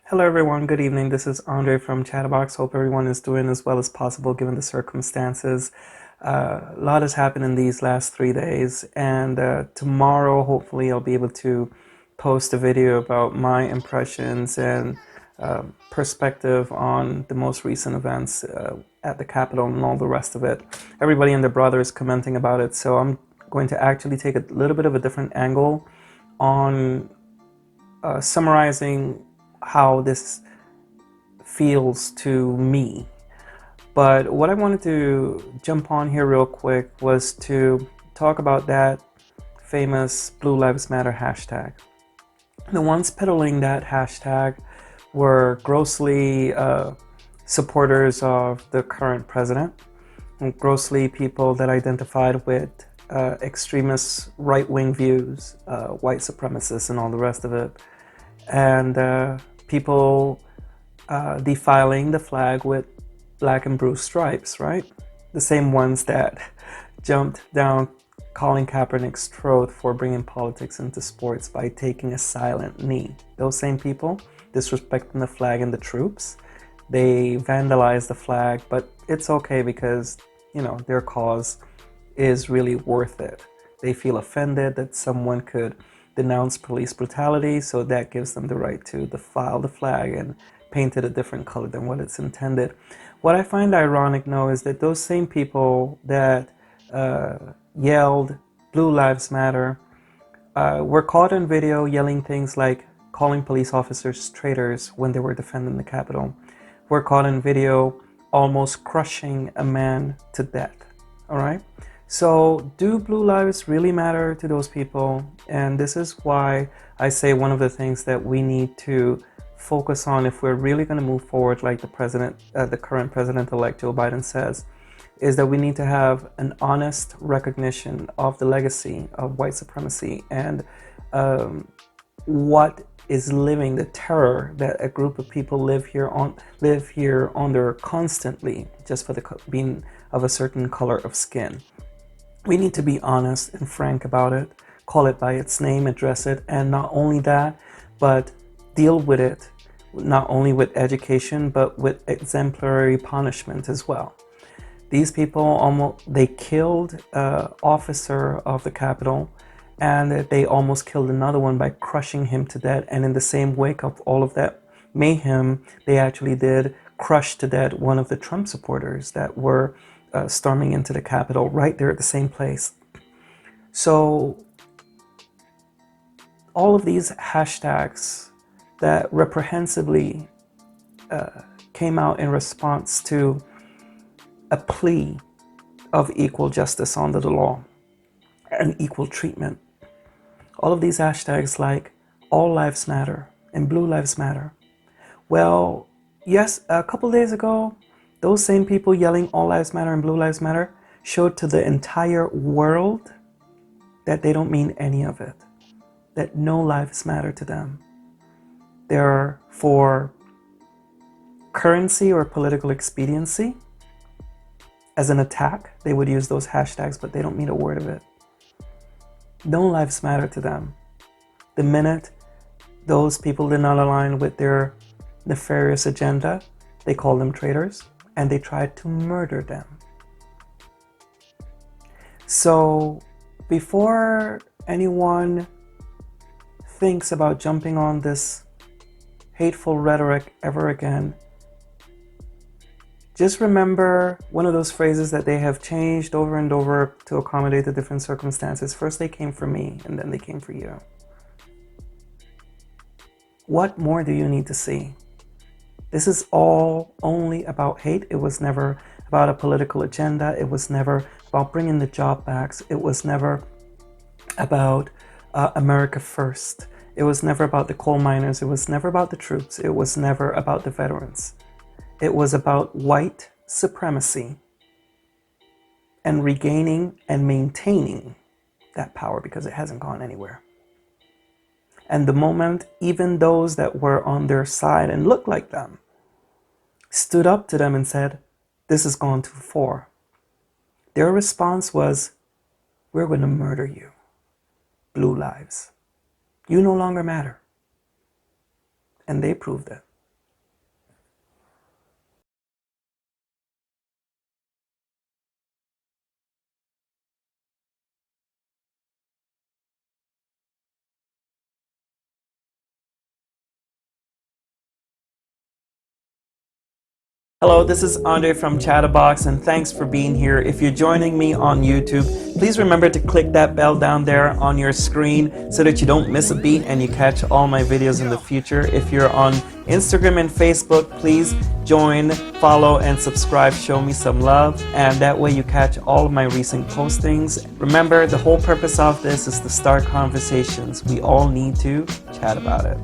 Hello everyone, good evening. This is Andre from Chatterbox. Hope everyone is doing as well as possible given the circumstances. A lot has happened in these last 3 days, and tomorrow hopefully I'll be able to post a video about my impressions and perspective on the most recent events at the Capitol and all the rest of it. Everybody and their brother is commenting about it, so I'm going to actually take a little bit of a different angle on summarizing how this feels to me. But what I wanted to jump on here real quick was to talk about that famous Blue Lives Matter hashtag. The ones peddling that hashtag were grossly supporters of the current president, and grossly people that identified with extremist right-wing views, white supremacists and all the rest of it. And people defiling the flag with black and blue stripes, right? The same ones that jumped down Colin Kaepernick's throat for bringing politics into sports by taking a silent knee. Those same people disrespecting the flag and the troops. They vandalized the flag, but it's okay because, you know, their cause is really worth it. They feel offended that someone could denounce police brutality, so that gives them the right to defile the flag and paint it a different color than what it's intended. What I find ironic now is that those same people that yelled Blue Lives Matter were caught on video yelling things like calling police officers traitors when they were defending the Capitol. Were caught on video almost crushing a man to death. All right? So do blue lives really matter to those people? And this is why I say one of the things that we need to focus on if we're really going to move forward, like the current president-elect Joe Biden says, is that we need to have an honest recognition of the legacy of white supremacy and what is living, the terror that a group of people live here under constantly, just for the being of a certain color of skin. We need to be honest and frank about it, call it by its name, address it, and not only that, but deal with it, not only with education, but with exemplary punishment as well. These people they killed an officer of the Capitol, and they almost killed another one by crushing him to death. And in the same wake of all of that mayhem, they actually did crush to death one of the Trump supporters that were storming into the Capitol right there at the same place. So all of these hashtags that reprehensibly came out in response to a plea of equal justice under the law and equal treatment. All of these hashtags like All Lives Matter and Blue Lives Matter. Well, yes, a couple days ago, those same people yelling All Lives Matter and Blue Lives Matter showed to the entire world that they don't mean any of it, that no lives matter to them. They're for currency or political expediency. As an attack, they would use those hashtags, but they don't mean a word of it. No lives matter to them. The minute those people did not align with their nefarious agenda, they call them traitors, and they tried to murder them. So before anyone thinks about jumping on this hateful rhetoric ever again, just remember one of those phrases that they have changed over and over to accommodate the different circumstances. First they came for me, and then they came for you. What more do you need to see? This is all only about hate. It was never about a political agenda. It was never about bringing the job back. It was never about America first. It was never about the coal miners. It was never about the troops. It was never about the veterans. It was about white supremacy and regaining and maintaining that power, because it hasn't gone anywhere. And the moment even those that were on their side and looked like them stood up to them and said, this has gone too far, their response was, we're going to murder you. Blue lives. You no longer matter. And they proved it. Hello, this is Andre from Chatterbox, and thanks for being here. If you're joining me on YouTube, please remember to click that bell down there on your screen so that you don't miss a beat and you catch all my videos in the future. If you're on Instagram and Facebook, please join, follow, and subscribe. Show me some love, and that way you catch all of my recent postings. Remember, the whole purpose of this is to start conversations. We all need to chat about it.